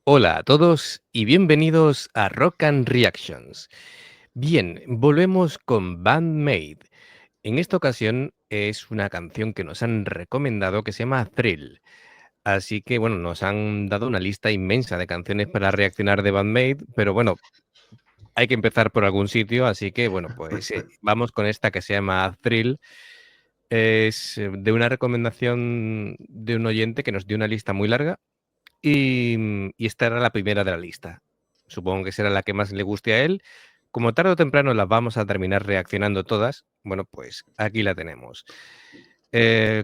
Hola a todos y bienvenidos a Rock and Reactions. Bien, volvemos con Bandmade. En esta ocasión es una canción que nos han recomendado que se llama Thrill. Así que bueno, nos han dado una lista inmensa de canciones para reaccionar de Bandmade, pero bueno, hay que empezar por algún sitio, así que bueno, pues vamos con esta que se llama Thrill. Es de una recomendación de un oyente que nos dio una lista muy larga y esta era la primera de la lista. Supongo que será la que más le guste a él. Como tarde o temprano las vamos a terminar reaccionando todas, bueno, pues aquí la tenemos.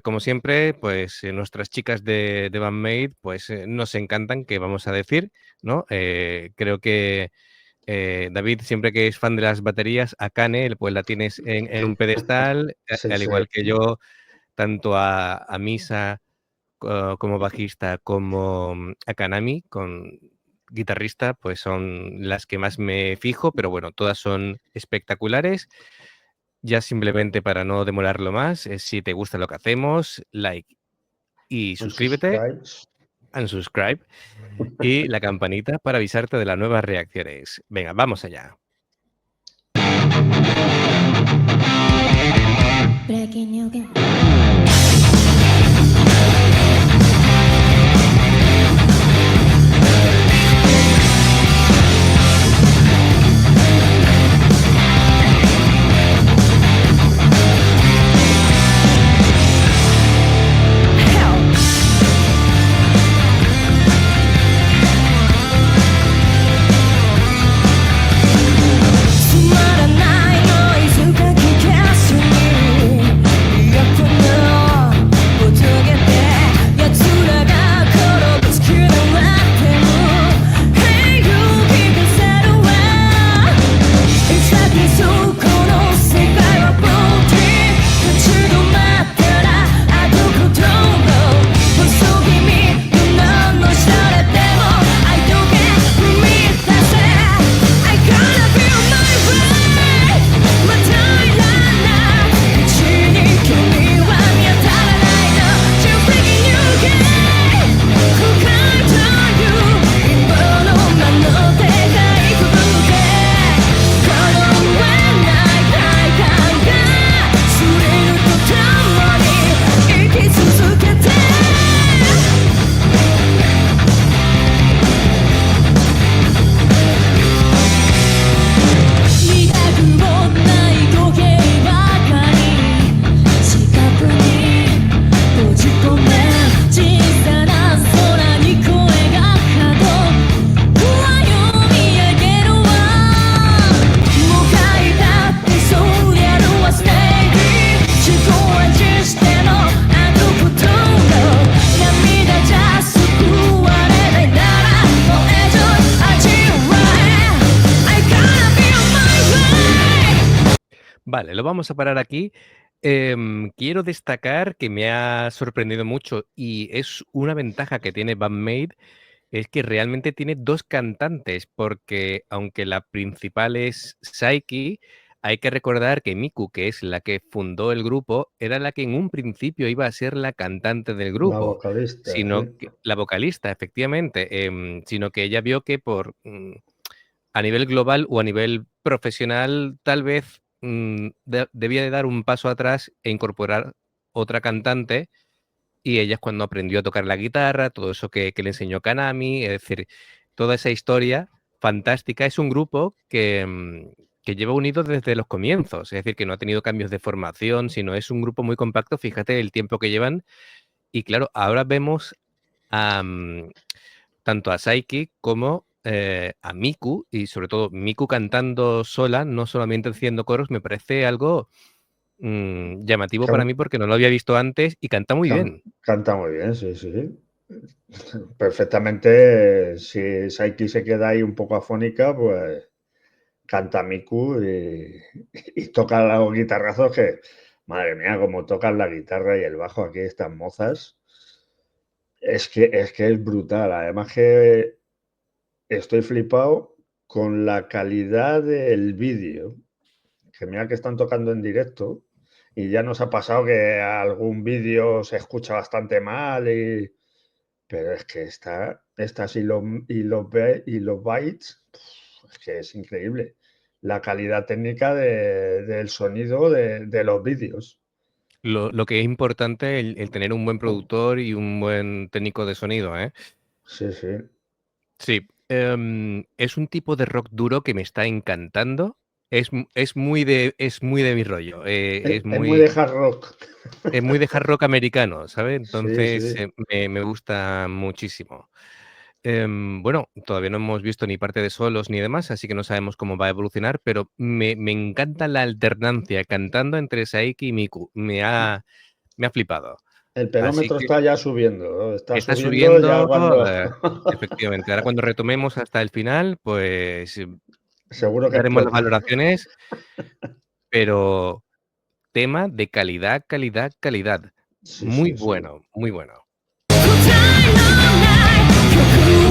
Como siempre, pues nuestras chicas de Bandmade, pues nos encantan, que vamos a decir, ¿no? Creo que David, siempre que es fan de las baterías, a Kane, pues la tienes en un pedestal, Sí, al sí. igual que yo, tanto a Misa como bajista, como a Kanami, con guitarrista, pues son las que más me fijo, pero bueno, todas son espectaculares. Ya simplemente para no demorarlo más, si te gusta lo que hacemos, like y suscríbete, Unsubscribe. unsubscribe y la campanita para avisarte de las nuevas reacciones. Venga, vamos allá. Breaking you again. Vale, lo vamos a parar aquí. Quiero destacar que me ha sorprendido mucho y es una ventaja que tiene Bandmade, es que realmente tiene 2 cantantes, porque aunque la principal es Saiki, hay que recordar que Miku, que es la que fundó el grupo, era la que en un principio iba a ser la cantante del La grupo, vocalista, sí. sino que la vocalista, efectivamente, sino que ella vio que a nivel global o a nivel profesional, tal vez, debía de dar un paso atrás e incorporar otra cantante, y ella es cuando aprendió a tocar la guitarra, todo eso que le enseñó Kanami, es decir, toda esa historia fantástica. Es un grupo que lleva unido desde los comienzos, es decir, que no ha tenido cambios de formación, sino es un grupo muy compacto, fíjate el tiempo que llevan. Y claro, ahora vemos a, tanto a Saiki como, a Miku, y sobre todo Miku cantando sola, no solamente haciendo coros, me parece algo, llamativo para Can- mí, porque no lo había visto antes y canta muy bien. Canta muy bien, sí, sí. Perfectamente, si Saiki se queda ahí un poco afónica, pues canta Miku y toca los guitarrazos que, madre mía, como tocan la guitarra y el bajo aquí estas mozas. Es que es brutal. Además que estoy flipado con la calidad del vídeo. Que mira que están tocando en directo y ya nos ha pasado que algún vídeo se escucha bastante mal pero es que estas y los bytes, es que es increíble. La calidad técnica del sonido de los vídeos. Lo que es importante el tener un buen productor y un buen técnico de sonido, ¿eh? Sí, sí. Sí, es un tipo de rock duro que me está encantando. Es muy de mi rollo, Es muy de hard rock. es muy de hard rock americano, ¿sabes? Sí, Entonces, sí. me gusta muchísimo. Bueno, todavía no hemos visto ni parte de solos ni demás, así que no sabemos cómo va a evolucionar, pero me encanta la alternancia cantando entre Saiki y Miku. Me ha flipado. El Así pelómetro que está ya subiendo, ¿no? Está está subiendo ya subiendo, cuando efectivamente. Ahora cuando retomemos hasta el final, pues, seguro que daremos las explota. valoraciones, pero tema de calidad, calidad, calidad. Sí, Muy sí, sí. bueno, muy bueno. 答えのない曲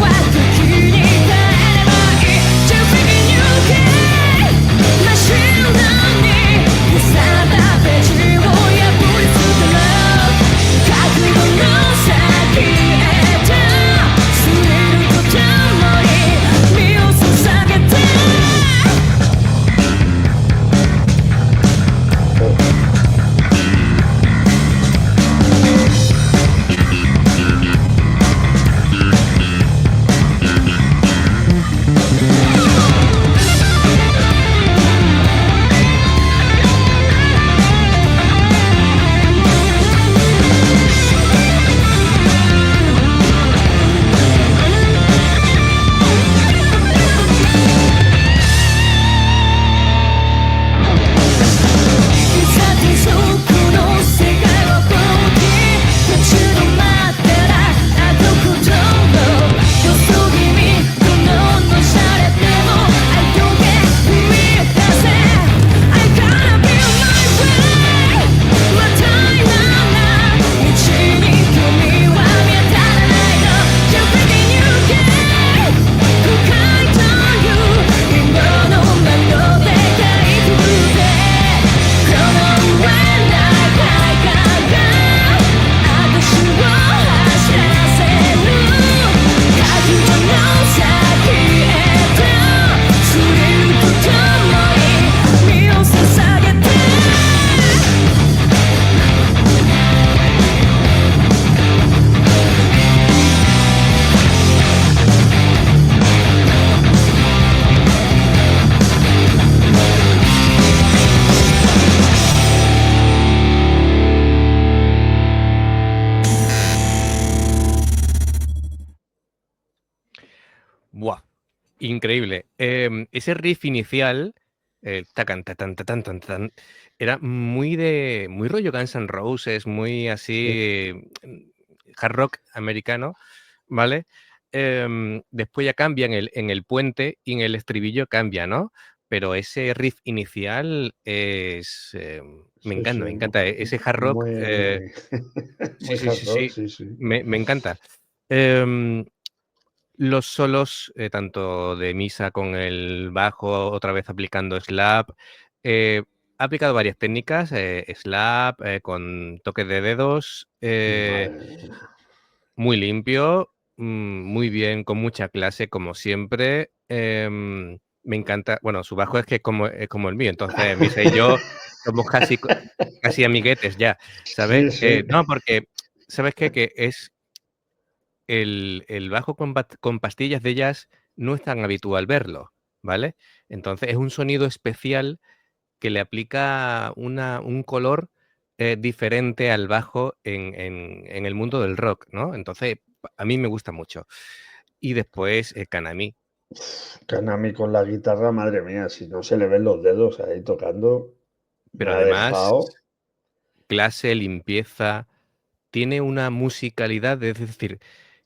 は時に変えればいい Just thinking you can 真っ白に消されたページを破り捨てろ覚悟の先へとスリルとともに身を捧げて Buah, increíble. Ese riff inicial, el tacan, tatan, tatan, tan, tan, era muy rollo Guns N' Roses, muy Sí. así, hard rock americano, ¿vale? Después ya cambia en el puente y en el estribillo cambia, ¿no? Pero ese riff inicial es, me Sí, encanta, sí. me encanta. Ese hard rock, Muy, sí, muy sí, hard sí, rock, sí, sí, sí. me encanta. Em, los solos, tanto de Misa con el bajo, otra vez aplicando slap. Ha aplicado varias técnicas, slap, con toques de dedos, Madre mía. muy limpio, muy bien, con mucha clase, como siempre. Me encanta, bueno, su bajo es como el mío, entonces Misa y yo somos casi amiguetes ya, ¿sabes? Sí, sí. No, porque, ¿sabes qué? Que es el bajo con pastillas de jazz no es tan habitual verlo, ¿vale? Entonces, es un sonido especial que le aplica un color, diferente al bajo en el mundo del rock, ¿no? Entonces, a mí me gusta mucho. Y después, Kanami, Kanami con la guitarra, madre mía, si no se le ven los dedos ahí tocando, me pero ha además, dejado. clase, limpieza, tiene una musicalidad, es decir,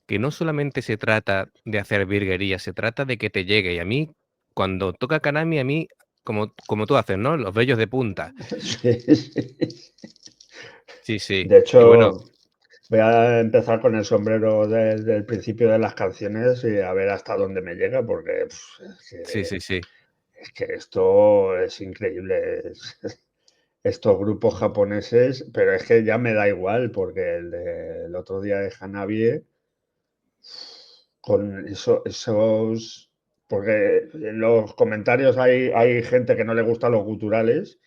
que no solamente se trata de hacer virguerías, se trata de que te llegue. Y a mí, cuando toca Kanami, a mí, como tú haces, ¿no? Los vellos de punta. Sí, sí. Sí, sí. De Y bueno, hecho, voy a empezar con el sombrero desde el principio de las canciones y a ver hasta dónde me llega, porque sí, sí, sí. es que esto es increíble. Estos grupos japoneses, pero es que ya me da igual, porque el otro día de Hanabi con esos... Porque en los comentarios hay gente que no le gustan los guturales,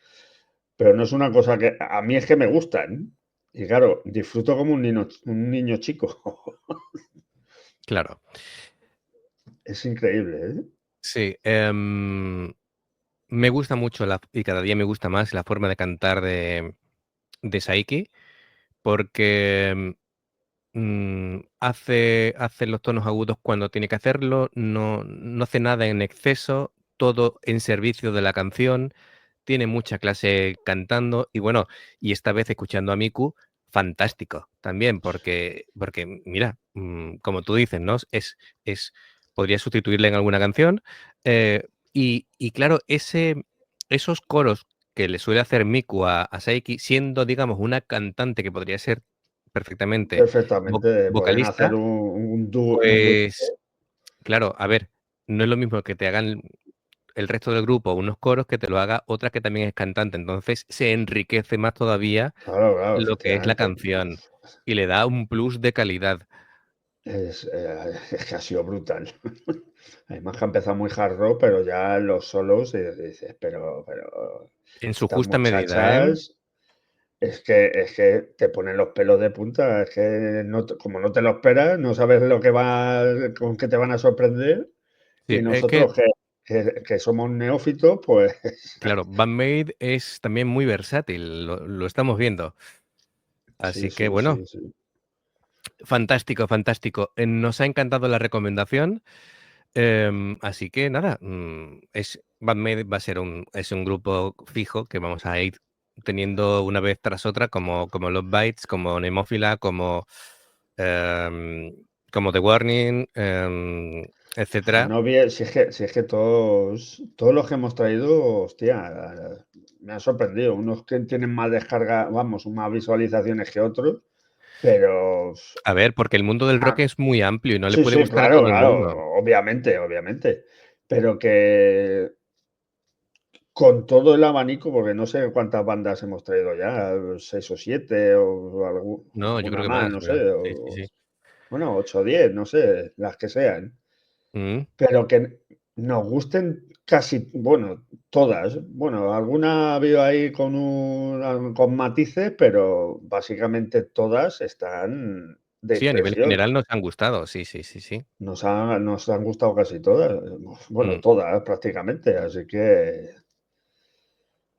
pero no es una cosa que... A mí es que me gustan. Y claro, disfruto como un niño chico. Claro. Es increíble, ¿eh? Sí, me gusta mucho y cada día me gusta más la forma de cantar de Saiki, porque hace los tonos agudos cuando tiene que hacerlo, no hace nada en exceso, todo en servicio de la canción, tiene mucha clase cantando y bueno, y esta vez escuchando a Miku, fantástico también, porque mira, como tú dices, ¿no? Podría sustituirle en alguna canción, eh, y claro, esos coros que le suele hacer Miku a Saiki, siendo, digamos, una cantante que podría ser perfectamente Perfectamente. Podrían hacer vocalista, un dúo. pues claro, a ver, no es lo mismo que te hagan el resto del grupo unos coros que te lo haga otra que también es cantante. Entonces se enriquece más todavía Claro, claro, lo que es la efectivamente. canción y le da un plus de calidad. Es que ha sido brutal. Además que ha empezado muy hard rock, pero ya los solos dices, pero En su estas justa medida, ¿eh? muchachas es que te ponen los pelos de punta, es que como no te lo esperas, no sabes con qué te van a sorprender, Sí, y es que, nosotros que somos neófitos, pues claro, Band-Maid es también muy versátil, lo estamos viendo. sí, Así que sí, bueno, sí, sí. fantástico, fantástico. Nos ha encantado la recomendación. Así que nada, Band-Maid va a ser es un grupo fijo que vamos a ir teniendo una vez tras otra, como Love Bites, como Nemophila, em, como The Warning, etcétera. Genovie, si es que todos los que hemos traído, hostia, me han sorprendido. Unos que tienen más descarga, vamos, más visualizaciones que otros, pero A ver, porque el mundo del rock ah, es muy amplio y no le sí, puede sí, gustar a claro, todo el mundo. claro, obviamente, obviamente. Pero que con todo el abanico, porque no sé cuántas bandas hemos traído ya, 6 o 7 o No, yo creo alguna que más, más, no sé, ¿verdad? Sí, sí, sí. bueno, 8 o 10, no sé, las que sean. Mm, Pero que nos gusten casi, bueno, todas. Bueno, alguna ha habido ahí con matices, pero básicamente todas están de Sí, a nivel impresión. general nos han gustado, sí, sí, sí, sí. Nos han gustado casi todas. Bueno, Mm, todas prácticamente. Así que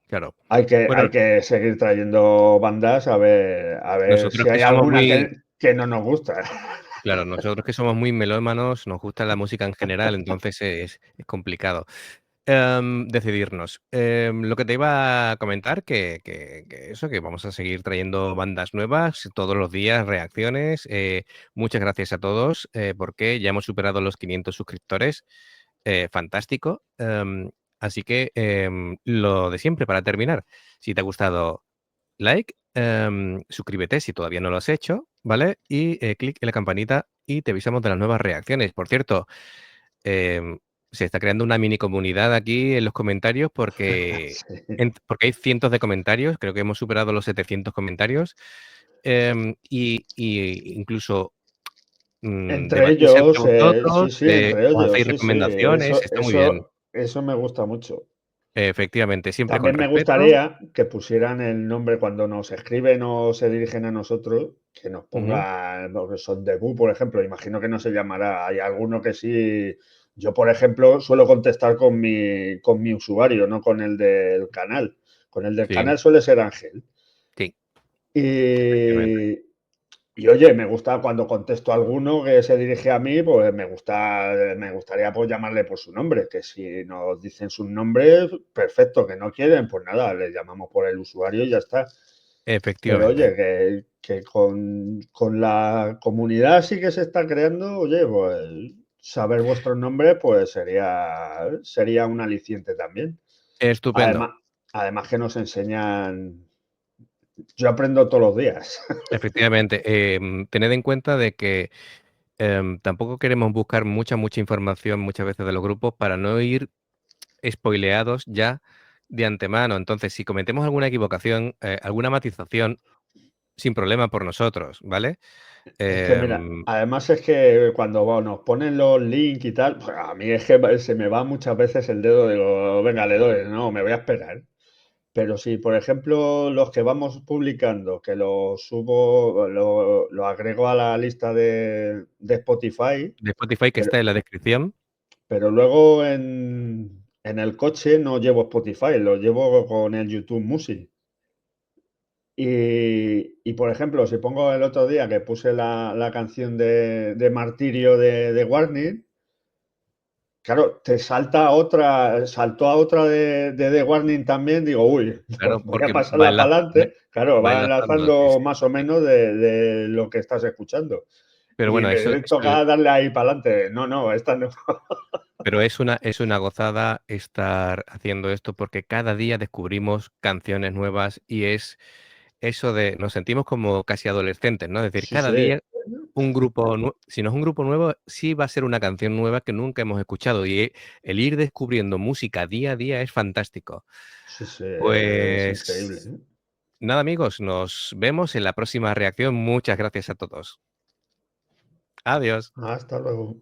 claro. hay Bueno, que seguir trayendo bandas a ver nosotros si que hay somos alguna muy que no nos gusta. Claro, nosotros que somos muy melómanos, nos gusta la música en general, entonces es complicado, decidirnos. Lo que te iba a comentar que eso, que vamos a seguir trayendo bandas nuevas todos los días, reacciones. Muchas gracias a todos, porque ya hemos superado los 500 suscriptores. Fantástico. Así que, lo de siempre para terminar, si te ha gustado like, suscríbete si todavía no lo has hecho, ¿vale? Y clic en la campanita y te avisamos de las nuevas reacciones. Por cierto, em, se está creando una mini comunidad aquí en los comentarios Sí. porque hay cientos de comentarios, creo que hemos superado los 700 comentarios, y incluso Entre debatís entre ellos, sí, vosotros, sí, entre os ellos, hacéis sí, sí, recomendaciones, eso, está muy bien. eso me gusta mucho. Efectivamente, siempre con También me respeto. gustaría que pusieran el nombre cuando nos escriben o se dirigen a nosotros, que nos Ujú, pongan, porque son debut, por ejemplo, imagino que no se llamará. Hay alguno que sí. Yo, por ejemplo, suelo contestar con mi usuario, no con el del canal. Con el del sí, canal suele ser Ángel. sí, efectivamente. Y, y oye, me gusta cuando contesto a alguno que se dirige a mí, pues me gustaría pues llamarle por su nombre, que si nos dicen sus nombres, perfecto, que no quieren, pues nada, le llamamos por el usuario y ya está. Pero Efectivamente. oye, que con la comunidad sí que se está creando, oye, pues saber vuestros nombres, pues sería un aliciente también. Estupendo. Además, además que nos enseñan, yo aprendo todos los días. Efectivamente, tened en cuenta de que, tampoco queremos buscar mucha información muchas veces de los grupos para no ir spoileados ya de antemano. Entonces, si cometemos alguna equivocación, alguna matización, sin problema por nosotros, ¿vale? Es que mira, Em, además es que cuando nos ponen los links y tal, pues a mí es que se me va muchas veces el dedo, digo, venga, le doy, no, me voy a esperar. Pero si, por ejemplo, los que vamos publicando, que los subo, lo agrego a la lista de Spotify, de Spotify que pero, está en la descripción. pero luego en el coche no llevo Spotify, lo llevo con el YouTube Music. Y, por ejemplo, si pongo el otro día que puse la canción de Martirio de Warning, claro, te saltó a otra de Warning también, digo, uy, Claro, pues voy a porque pasarla para adelante. Claro, va va enlazando, sí, enlazando sí. más o menos de lo que estás escuchando. Pero Y bueno, eso me toca darle ahí para adelante. No, no, esta no. pero es una gozada estar haciendo esto, porque cada día descubrimos canciones nuevas y es eso de nos sentimos como casi adolescentes, ¿no? Es decir, Sí, cada sí. día un grupo si no es un grupo nuevo, sí va a ser una canción nueva que nunca hemos escuchado, y el ir descubriendo música día a día es fantástico. Sí, sí, es increíble, Pues ¿eh? nada, amigos, nos vemos en la próxima reacción. Muchas gracias a todos. Adiós. Hasta luego.